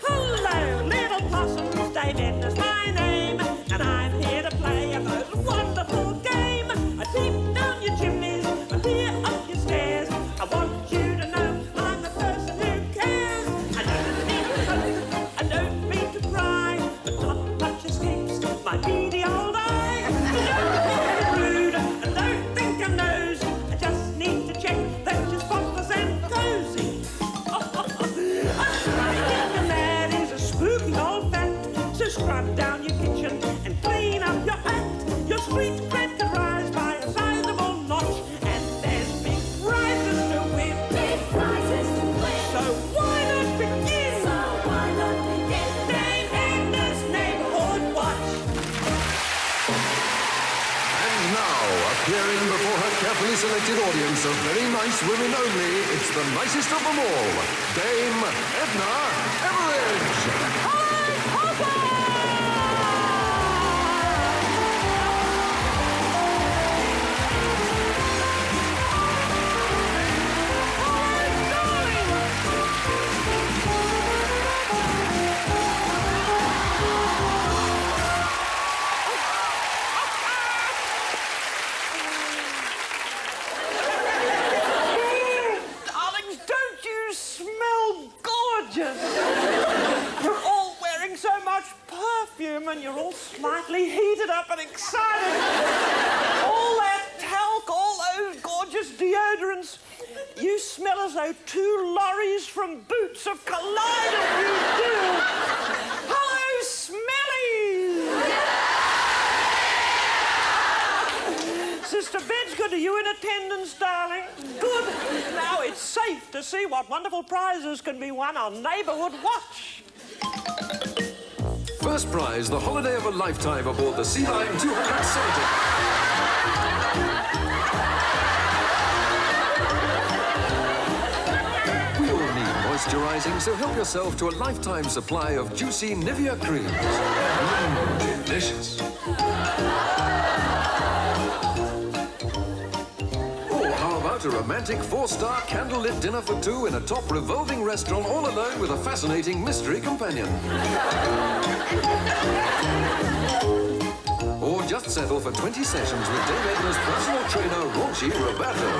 Hello, little possoms, Edna's my name, and I'm here to play a most wonderful game. I peep down your chimneys, I peer up your stairs. I want you to know I'm the person who cares. I don't mean to poke, I don't mean to pry, but not much escapes my beady old eye. Don't be rude, and don't think I'm nosy. I just need to check that you're spotless and cozy. So scrub down your kitchen and clean up your act. Your street cred could rise by a sizable notch, and there's big prizes to win. Big prizes to win. So why not begin? Dame Edna's Neighbourhood Watch. And now, appearing before her carefully selected audience of very nice women only, it's the nicest of them all, Dame Edna Everidge. And you're all slightly heated up and excited. All that talc, all those gorgeous deodorants. You smell as though 2 lorries from Boots have collided, you do. Hello, Smellies! Sister Bed's good. Are you in attendance, darling? Good. Now it's safe to see what wonderful prizes can be won on Neighbourhood Watch. First prize, the holiday of a lifetime aboard the Sea Lion 270. We all need moisturising, so help yourself to a lifetime supply of juicy Nivea creams. Delicious. Or how about a romantic 4-star candlelit dinner for 2 in a top revolving restaurant all alone with a fascinating mystery companion? Or just settle for 20 sessions with Dame Edna's personal trainer, Raunchy Roberto.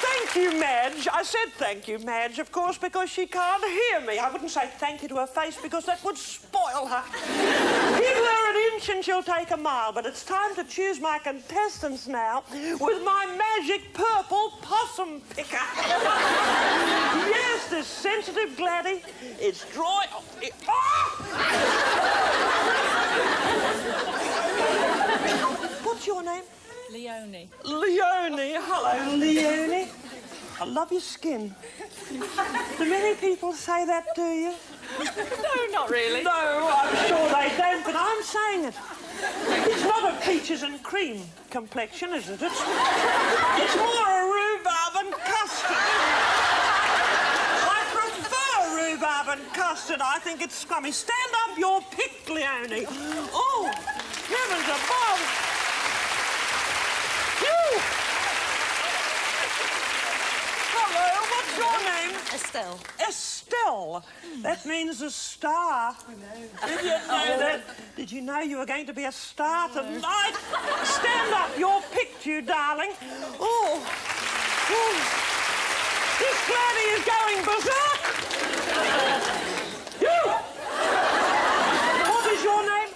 Thank you, Madge. I said thank you, Madge, of course, because she can't hear me. I wouldn't say thank you to her face because that would spoil her. Give her an inch and she'll take a mile, but it's time to choose my contestants now with my magic purple possum picker. Yes, this sensitive gladdie. It's drawing... What's your name? Leonie. Leonie. Hello, Leonie. I love your skin. Do many people say that, do you? No, not really. No, I'm sure they don't, but I'm saying it. It's not a peaches and cream complexion, isn't it? It's more a rhubarb and custard. I prefer rhubarb and custard. I think it's scrummy. Stand up your pick, Leonie. Oh, heavens above. Hello, what's your name? Estelle. Estelle. That means a star. I know. Did you know that? Did you know you were going to be a star tonight? Stand up, you're picked, you darling. Oh. This gladdie is going berserk. What is your name?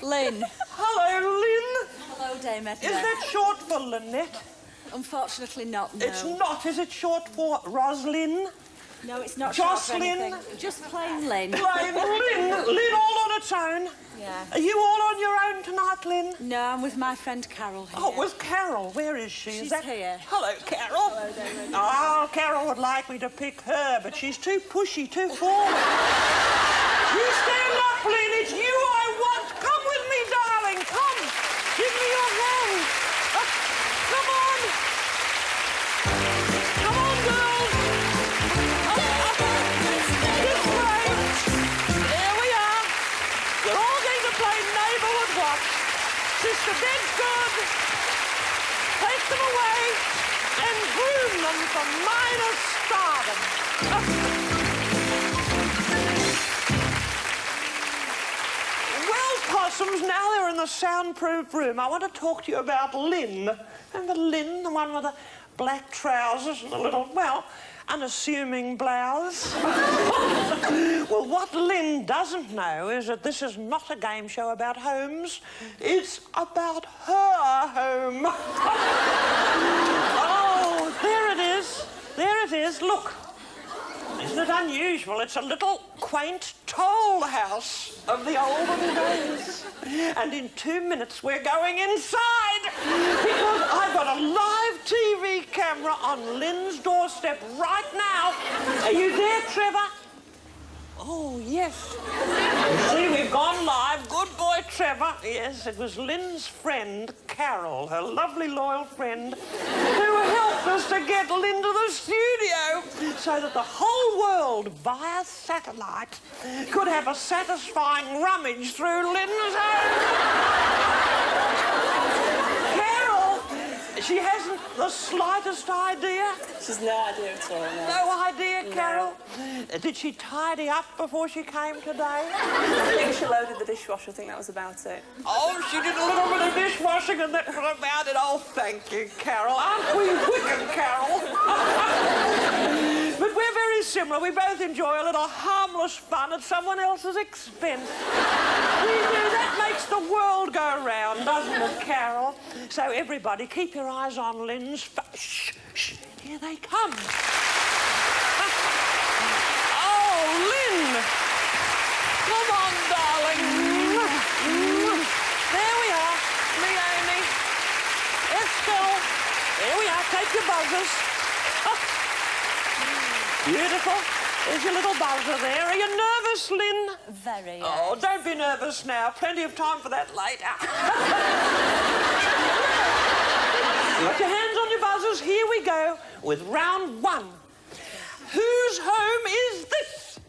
Lynn. Hello, Lynn. Hello, Dame Edna. Is that short for Lynette? Unfortunately not, no. It's not. Is it short for Roslyn? No, it's not Jocelyn? short for anything. Just plain Lynn. Plain Lynn. Lynn all on its own. Yeah. Are you all on your own tonight, Lynn? No, I'm with my friend Carol here. Oh, with Carol. Where is she? She's is that... here. Hello, Carol. Hello, David. Oh, Carol would like me to pick her, but she's too pushy, too forward. You stand up, Lynn. It's you I want. Come with me, darling. Come. Give me your hand. Come on. the bed's good. Take them away and groom them for minor stardom. Well, possums, now they're in the soundproof room. I want to talk to you about Lynn. Remember Lynn, the one with the black trousers and the little, well, unassuming blouse? Well, what Lynn doesn't know is that this is not a game show about homes. It's about her home. Oh, there it is. There it is. Look. Isn't it unusual? It's a little quaint toll house of the olden days. And in 2 minutes we're going inside because I've got a live TV camera on Lynn's doorstep right now. Are you there, Trevor? Oh, yes. You see, we've gone live. Good boy, Trevor. Yes, it was Lynn's friend, Carol, her lovely, loyal friend, who helped us to get Lynn to the studio so that the whole world, via satellite, could have a satisfying rummage through Lynn's home. Carol, she hasn't the slightest idea. She's no idea at all, no. No idea, Carol? No. Did she tidy up before she came today? I think she loaded the dishwasher. I think that was about it. Oh, she did a little bit of dishwashing and that was about it. Oh, thank you, Carol. Aren't we wicked, Carol? But we're very similar. We both enjoy a little harmless fun at someone else's expense. We do. That makes the world go round, doesn't it, Carol? So, everybody, keep your eyes on Lynn's face. Shh, shh. Here they come. Oh, Lynn! Come on, darling. There we are. Leonie. Estelle. There we are. Take your buzzers. Oh. Beautiful. There's your little buzzer there. Are you nervous, Lynn? Very. Oh, don't be nervous now. Plenty of time for that later. Got your hands on your buzzers. Here we go with round one. Whose home is this?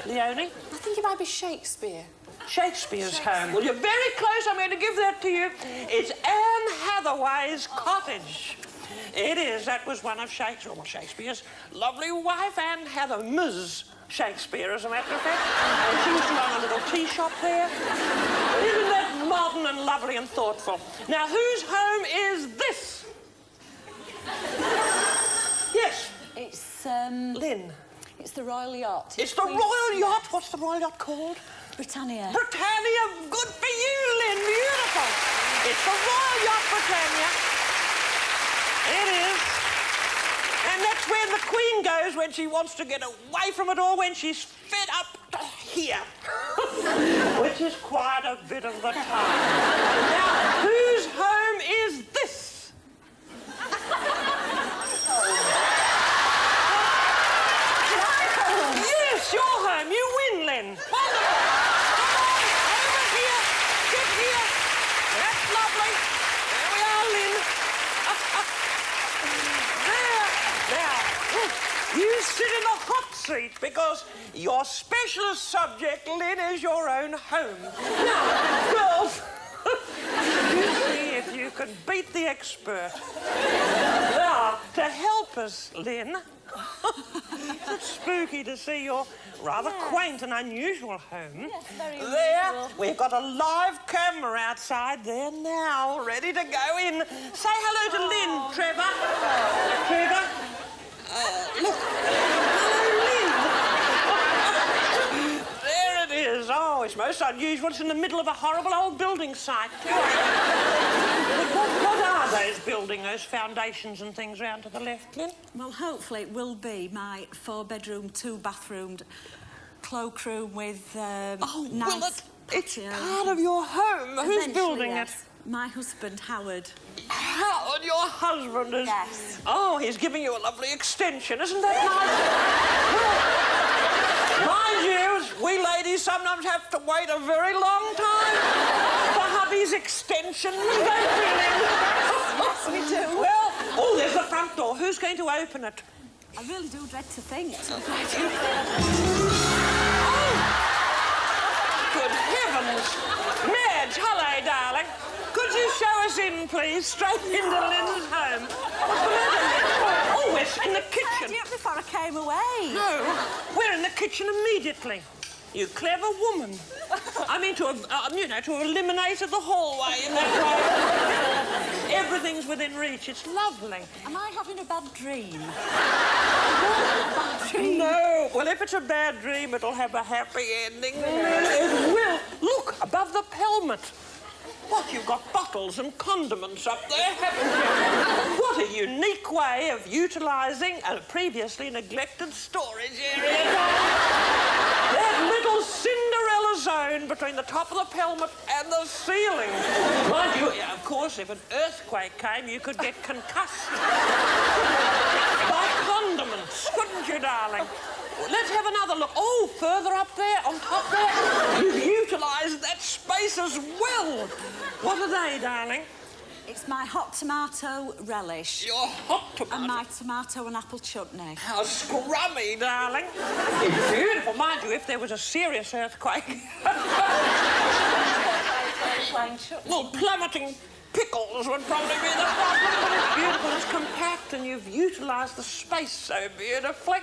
Leonie? I think it might be Shakespeare. Shakespeare's home. Well, you're very close. I'm going to give that to you. It's Anne Hathaway's cottage. It is. That was one of Shakespeare's lovely wife, Anne Hathaway. Ms. Shakespeare, as a matter of fact. And she used to run a little tea shop there. Isn't that modern and lovely and thoughtful? Now, whose home is this? Yes. It's, Lynn. It's the Royal Yacht. It's the Royal Yacht. What's the Royal Yacht called? Britannia. Britannia. Good for you, Lynn. Beautiful. It's the Royal Yacht Britannia. It is. And that's where the Queen goes when she wants to get away from it all, when she's fed up to here. Which is quite a bit of the time. Now, whose home is this? Yes, your home. You win, Lynn. Wonderful. Come on, over here. Get here. That's lovely. There we are, Lynn. There. Now, you sit in the hot seat because your specialist subject, Lynn, is your own home. Now, girls, you see if you can beat the expert. Now, to help us, Lynn, it's spooky to see your rather quaint and unusual home. Yes, very there, unusual. we've got a live camera outside there now, ready to go in. Say hello to Lynn, Trevor. Trevor. Look. Hello, Lynn. There it is. Oh, it's most unusual. It's in the middle of a horrible old building site. What are those building, those foundations and things round to the left, Lynn? Well, hopefully it will be my 4-bedroom, 2-bathroomed cloakroom with Oh, nice well, it's patio. part of your home. Who's Eventually, building yes. it? My husband, Howard. Howard, your husband is... Yes. Oh, he's giving you a lovely extension. Isn't that nice? Mind you, we ladies sometimes have to wait a very long time for hubby's extension. Yes, we do. Well, oh, there's the front door. Who's going to open it? I really do dread to think. Oh! Good heavens! heavens! Madge, hello, darling. Could you show us in, please? Straight into Lynn's home. What's the matter, Lynn? Oh, we're in the kitchen. Tidy up before I came away. No, we're in the kitchen immediately. You clever woman. I mean, to have eliminated the hallway in that way. Everything's within reach. It's lovely. Am I having a bad dream? Bad dream? No. Well, if it's a bad dream, it'll have a happy ending. It will. Look, above the pelmet. What, you've got bottles and condiments up there, haven't you? What a unique way of utilising a previously neglected storage area. That little Cinderella zone between the top of the pelmet and the ceiling. Mind you, of course, if an earthquake came, you could get concussed by condiments, couldn't you, darling? Let's have another look. Oh, further up there, on top there. You've utilised that space as well. What are they, darling? It's my hot tomato relish. Your hot tomato? And my tomato and apple chutney. How scrummy, darling. It's beautiful. Mind you, if there was a serious earthquake. Well, plummeting pickles would probably be the problem, but it's beautiful, it's compact, and you've utilised the space so beautifully.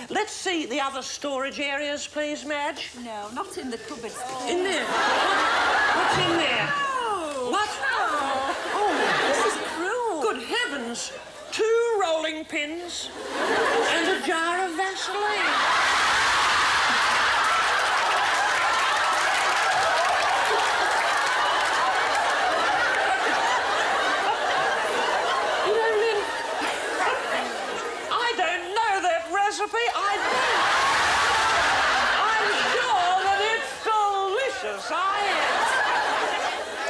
Let's see the other storage areas, please, Madge. No, not in the cupboards. In there? What's in there? Oh. What? Oh, this is cruel. Good heavens. 2 rolling pins and a jar of Vaseline. I'm sure that it's delicious.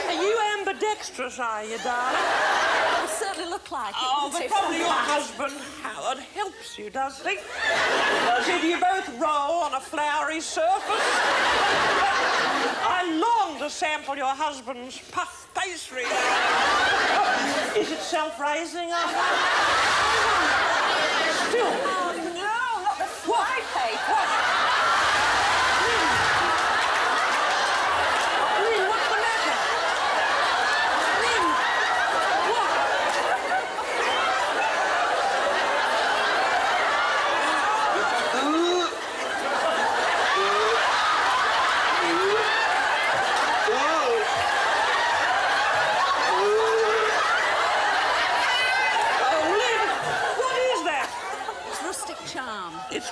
Are you ambidextrous, are you, darling? It certainly look like it. Oh, but probably your husband, Howard, helps you, does he? Does he? Do you both roll on a flowery surface? I long to sample your husband's puff pastry. Is it self-raising? Still. Fly paper. Lynn, what's the matter? Lynn, what? Oh, Lynn, what is that? It's rustic charm. It's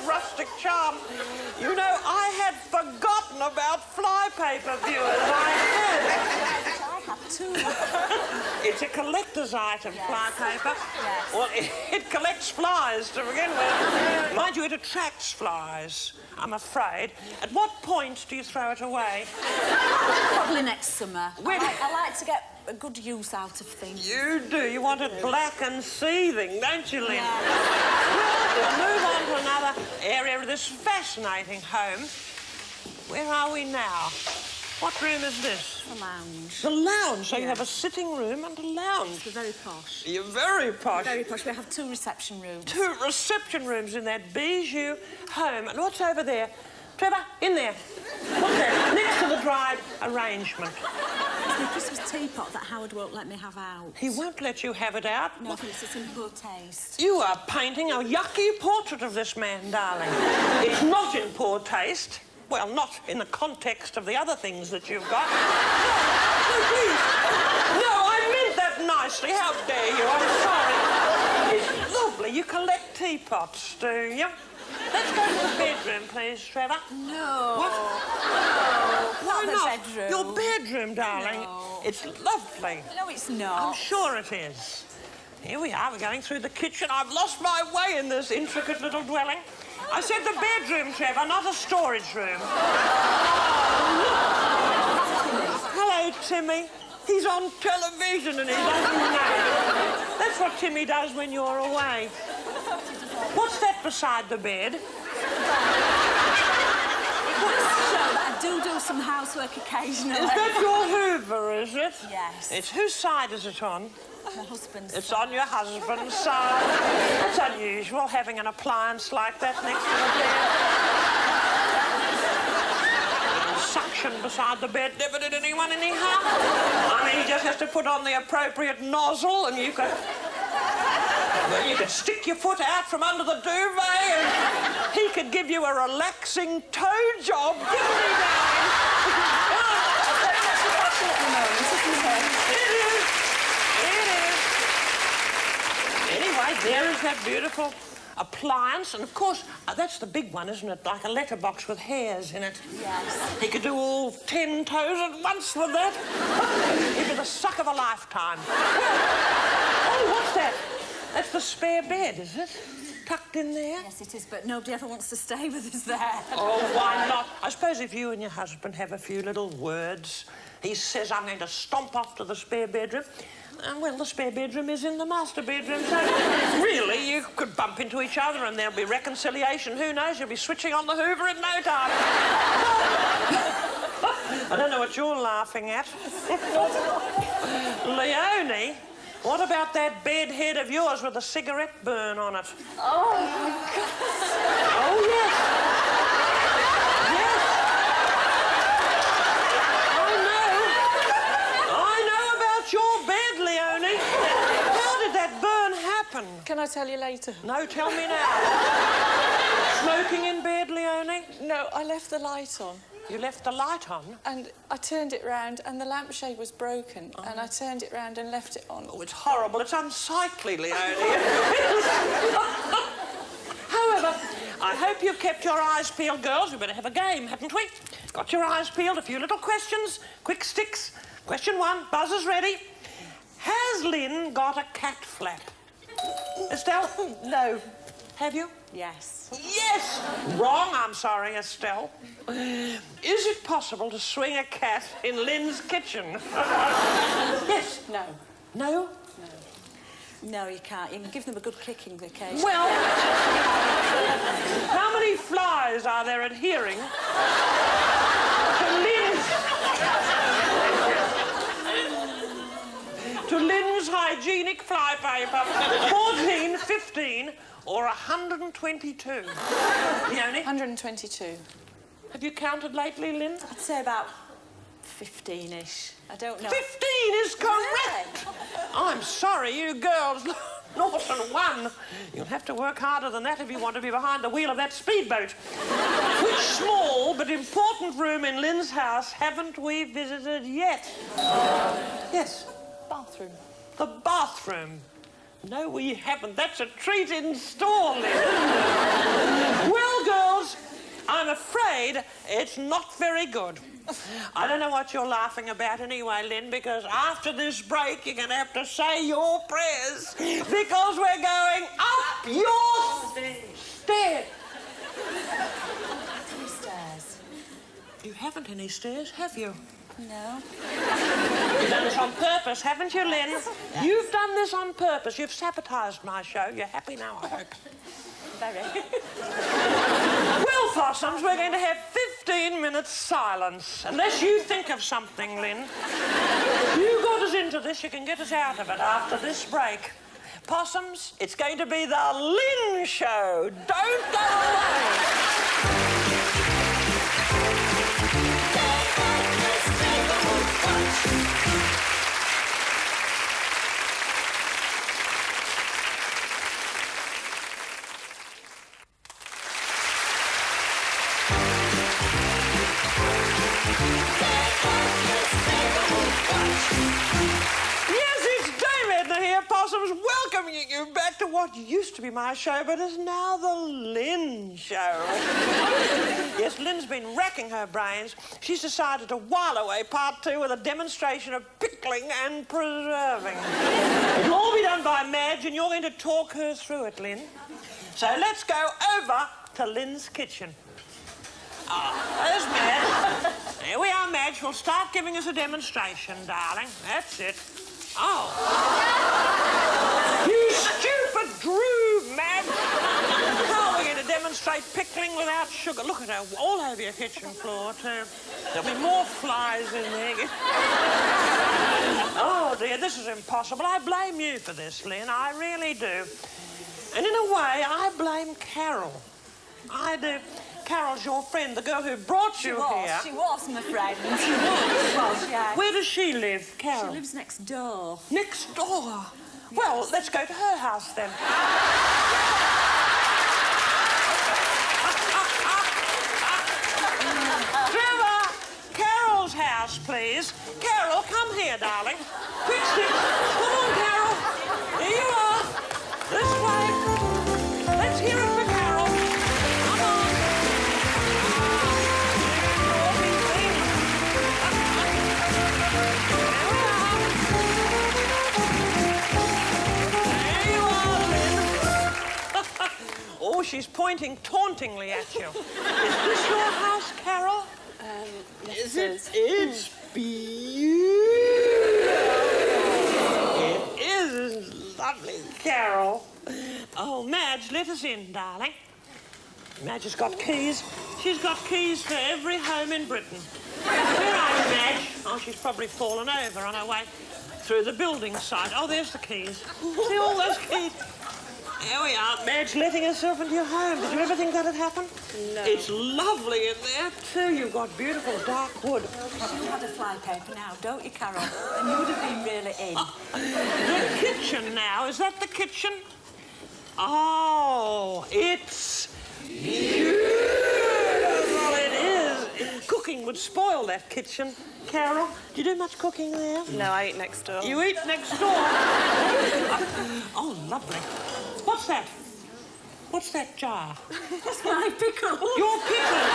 rustic charm. You know, I had forgotten about flypaper viewers. I have 2. It's a collector's item, Yes. flypaper. Yes. Well, it collects flies to begin with. Mind you, it attracts flies, I'm afraid. At what point do you throw it away? Probably next summer. When? I like to get a good use out of things. You do. You want it black and seething, don't you, Lynn? Yeah. Well, we'll move on to another area of this fascinating home. Where are we now? What room is this? The lounge. The lounge. So you Yeah. have a sitting room and a lounge. We're very posh. You're very posh. Very posh. We have 2 reception rooms. 2 reception rooms in that bijou home. And what's over there? Trevor, in there. What's that? Next to the dried arrangement. It's the Christmas teapot that Howard won't let me have out. He won't let you have it out? No, I think it's in poor taste. You are painting a yucky portrait of this man, darling. It's not in poor taste. Well, not in the context of the other things that you've got. No, please. No, I meant that nicely. How dare you? I'm sorry. It's lovely. You collect teapots, do you? Let's go to the bedroom, please, Trevor. No. What? No. Why Not not? the bedroom. Your bedroom, darling. No. It's lovely. No, it's not. I'm sure it is. Here we are. We're going through the kitchen. I've lost my way in this intricate little dwelling. I said the bedroom, Trevor, not a storage room. Hello, Timmy. He's on television and he doesn't know. That's what Timmy does when you're away. What's that beside the bed? I do some housework occasionally. Is that your Hoover, is it? Yes. It's whose side is it on? My husband's It's side. on your husband's side. It's unusual having an appliance like that next to the bed. suction beside the bed never did anyone any harm. I mean, he just has to put on the appropriate nozzle and you can stick your foot out from under the duvet and he could give you a relaxing toe job. Anyway, there is that beautiful appliance, and of course, that's the big one, isn't it? Like a letterbox with hairs in it. Yes. He could do all 10 toes at once with that. He'd be the suck of a lifetime. Oh, what's that? That's the spare bed, is it? Tucked in there? Yes, it is, but nobody ever wants to stay with us there. Oh, why not? I suppose if you and your husband have a few little words, he says, I'm going to stomp off to the spare bedroom. Well, the spare bedroom is in the master bedroom, so really, you could bump into each other and there'll be reconciliation. Who knows? You'll be switching on the Hoover in no time. I don't know what you're laughing at. Leonie, what about that bed head of yours with a cigarette burn on it? Oh, my God. Oh, yes. Can I tell you later? No, tell me now. Smoking in bed, Leonie? No, I left the light on. You left the light on? And I turned it round and the lampshade was broken. And I turned it round and left it on. Oh, it's horrible. It's unsightly, Leonie. However, I hope you've kept your eyes peeled, girls. We better have a game, haven't we? Got your eyes peeled, a few little questions, quick sticks. Question 1, buzzer's ready. Has Lynn got a cat flap? Estelle? No. Have you? Yes. Yes! Wrong, I'm sorry, Estelle. Is it possible to swing a cat in Lynn's kitchen? Yes. No. No? No, you can't. You can give them a good kicking occasionally. Well, how many flies are there adhering to Lynn's hygienic flypaper? 14, 15, or 122? Leonie? 122. Have you counted lately, Lynn? I'd say about 15-ish. I don't know. 15 is correct! I'm sorry, you girls. 0 and 1. You'll have to work harder than that if you want to be behind the wheel of that speedboat. Which small but important room in Lynn's house haven't we visited yet? Yes? Bathroom. The bathroom. No, we haven't. That's a treat in store, Lynn. Well, girls, I'm afraid it's not very good. I don't know what you're laughing about anyway, Lynn, because after this break, you're going to have to say your prayers, because we're going up your stairs. Two stairs. You haven't any stairs, have you? No. You've done this on purpose, haven't you, Lynn? You've done this on purpose. You've sabotaged my show. You're happy now, I hope. Very. Well, Possums, we're going to have 15 minutes silence. Unless you think of something, Lynn. You got us into this, you can get us out of it after this break. Possums, it's going to be the Lynn Show. Don't go away. Edna here, Possums, welcoming you back to what used to be my show, but is now the Lynn Show. Yes, Lynn's been racking her brains. She's decided to while away part 2 with a demonstration of pickling and preserving. It'll all be done by Madge, and you're going to talk her through it, Lynn. So let's go over to Lynn's kitchen. There's Madge. Here we are, Madge. We'll start giving us a demonstration, darling. That's it. Oh. You stupid groove, Madge. How are we going to demonstrate pickling without sugar? Look at her all over your kitchen floor, too. There'll be more flies in there. Oh, dear, this is impossible. I blame you for this, Lynn. I really do. And in a way, I blame Carol. I do. Carol's your friend, the girl who brought you here. She was my friend. She was, yeah. Where does she live, Carol? She lives next door. Next door? Well, let's go to her house then. Trevor, Carol's house, please. Carol, come here, darling. Quick stick. Come on, Carol. Here you are. This way. Let's hear it for Carol. Come on. There you are, Lynn. Oh, she's pointing tauntingly at you. Is this your house, Carol? Yes, it is. It's beautiful. It is lovely, Carol. Oh, Madge, let us in, darling. Madge has got keys. She's got keys for every home in Britain. Where are you, Madge? Oh, she's probably fallen over on her way through the building site. Oh, there's the keys. See all those keys? There we are. Madge letting herself into your home. Did you ever think that'd happen? No. It's lovely in there, too. You've got beautiful dark wood. You had a fly paper now, don't you, Carol? And you would have been really in. The kitchen now. Is that the kitchen? Oh, it's beautiful. It is. Cooking would spoil that kitchen. Carol, do you do much cooking there? No, I eat next door. You eat next door? Oh, lovely. What's that? What's that jar? That's my pickle. Your pickle.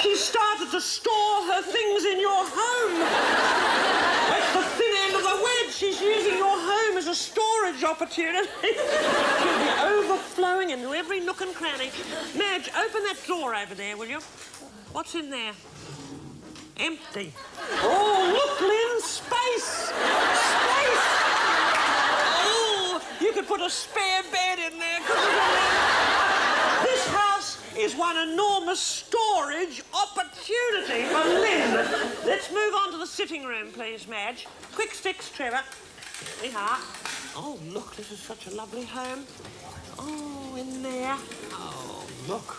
She started to store her things in your home. That's the thin end of the wedge. She's using your home as a storage opportunity. She'll be overflowing into every nook and cranny. Madge, open that door over there, will you? What's in there? Empty. Oh, look, Lynn, space! Space! Oh, you could put a spare bed in there, couldn't you, Lynn? This house is one enormous storage opportunity for Lynn. Let's move on to the sitting room, please, Madge. Quick sticks, Trevor. Here we are. Oh, look, this is such a lovely home. Oh, in there. Oh, look.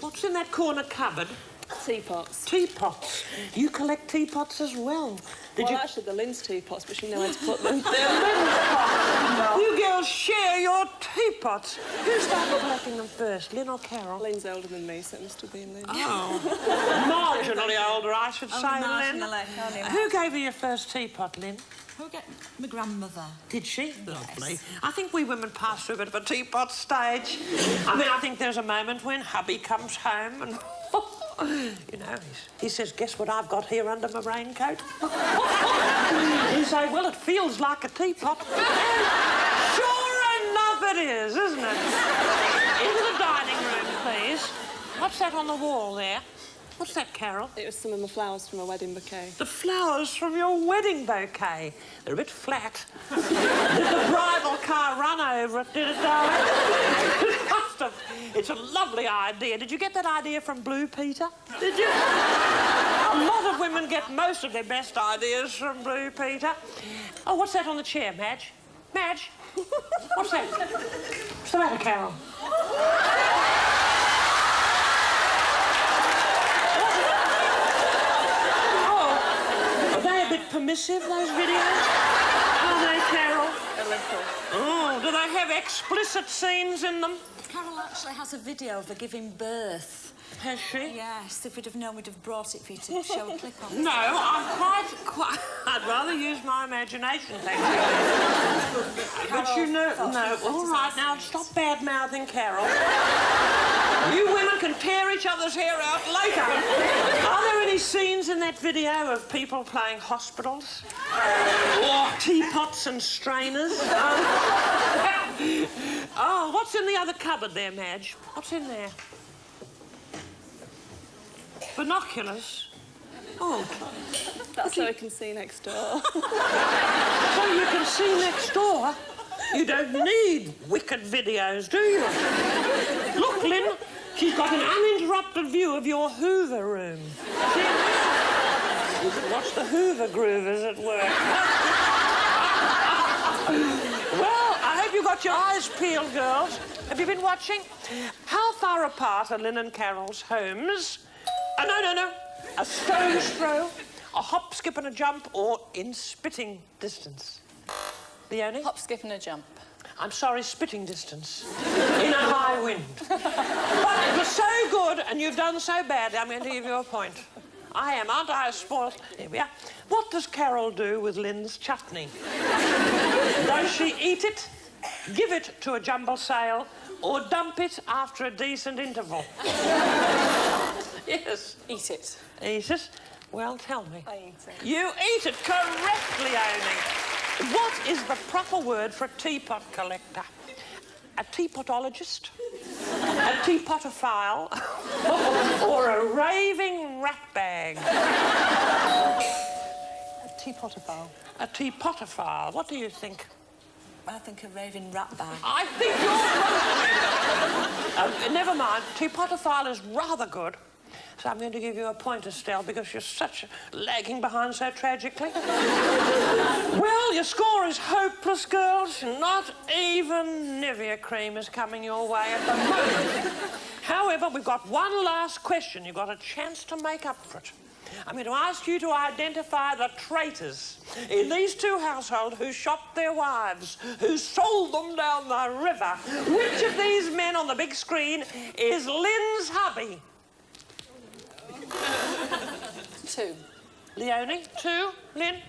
What's in that corner cupboard? Teapots. Teapots. You collect teapots as well. Well, actually, they're Lynn's teapots, but she knows where to put them. They're Lynn's pots. No. You girls share your teapots. Who started collecting them first, Lynn or Carol? Lynn's older than me, so it must have been Lynn. Oh. Marginally older, I should say, Lynn. Marginally. Who gave you your first teapot, Lynn? Who get my grandmother? Did she? Lovely. I think we women pass through a bit of a teapot stage. I mean, I think there's a moment when hubby comes home and... You know, he says, guess what I've got here under my raincoat? You say, well, it feels like a teapot. And sure enough it is, isn't it? Into the dining room, please. What's that on the wall there? What's that, Carol? It was some of my flowers from a wedding bouquet. The flowers from your wedding bouquet. They're a bit flat. Did the bridal car run over it, did it, darling? It must have. It's a lovely idea. Did you get that idea from Blue Peter? Did you? A lot of women get most of their best ideas from Blue Peter. Oh, what's that on the chair, Madge? Madge? What's that? What's the matter, Carol? Permissive, those videos? Are they, Carol? A little. Oh, do they have explicit scenes in them? Carol actually has a video of her giving birth. Has she? Yes, if we'd have known, we'd have brought it for you to show a clip of. No, I'm quite... I'd rather use my imagination, thank you. But you know... No, all right, now stop bad-mouthing Carol. You women can tear each other's hair out later. Are there any scenes in that video of people playing hospitals? Or teapots and strainers? Oh, what's in the other cupboard there, Madge? What's in there? Binoculars? Oh. That's so I can see next door. So you can see next door? You don't need wicked videos, do you? Look, Lynn, she's got an uninterrupted view of your Hoover room. See? You can watch the Hoover groovers at work. Well, I hope you got your eyes peeled, girls. Have you been watching? How far far apart are Lynn and Carol's homes? No. A stone's throw, a hop, skip and a jump, or in spitting distance? Leonie? Hop, skip and a jump. I'm sorry, spitting distance. In a high wind. But it was so good and you've done so badly, I'm going to give you a point. I am, aren't I, a spoilt? Here we are. What does Carol do with Lynn's chutney? Does she eat it, give it to a jumble sale, or dump it after a decent interval? Yes. Eat it. Eat it? Well, tell me. I eat it. You eat it correctly, Leonie. What is the proper word for a teapot collector? A teapotologist? A teapotophile? Or a raving ratbag? A teapotophile. A teapotophile. What do you think? I think a raving rat bag. I think you're right. Never mind. Teapotophile is rather good. So I'm going to give you a point, Estelle, because you're such lagging behind so tragically. Well, your score is hopeless, girls. Not even Nivea cream is coming your way at the moment. However, we've got one last question. You've got a chance to make up for it. I'm going to ask you to identify the traitors in these two households who shopped their wives, who sold them down the river. Which of these men on the big screen is Lynn's hubby? 2. Leonie, 2. Lynn?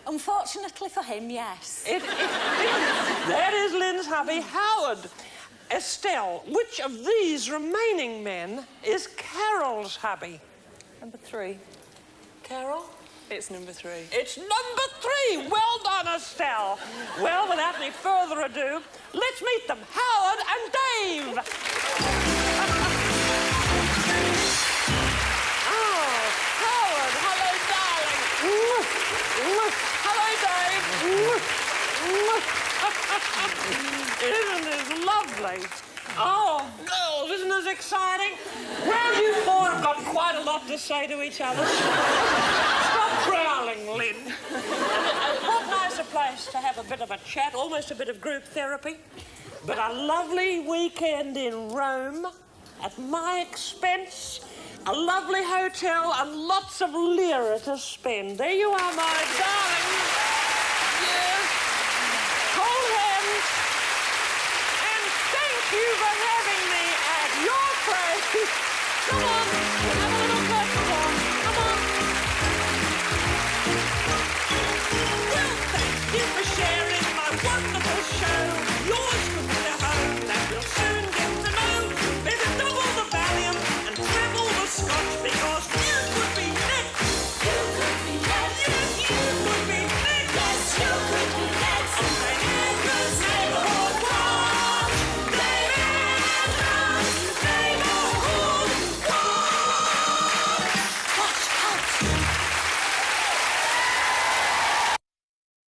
Unfortunately for him, yes. That is Lynn's hubby, Howard. Estelle, which of these remaining men is Carol's hubby? Number 3. Carol? It's number 3. It's number 3. Well done, Estelle. Well, without any further ado, let's meet them, Howard and Dave. Hello, Dave. Isn't this lovely? Oh, girls, isn't this exciting? Well, you four have got quite a lot to say to each other. Stop growling, Lynn. What nicer place to have a bit of a chat, almost a bit of group therapy. But a lovely weekend in Rome at my expense. A lovely hotel and lots of lira to spend. There you are, my darling. Yes. Hold hands. And thank you for having me at your place. Come on, have a little curtain call. Come on. Well, thank you for sharing my wonderful show.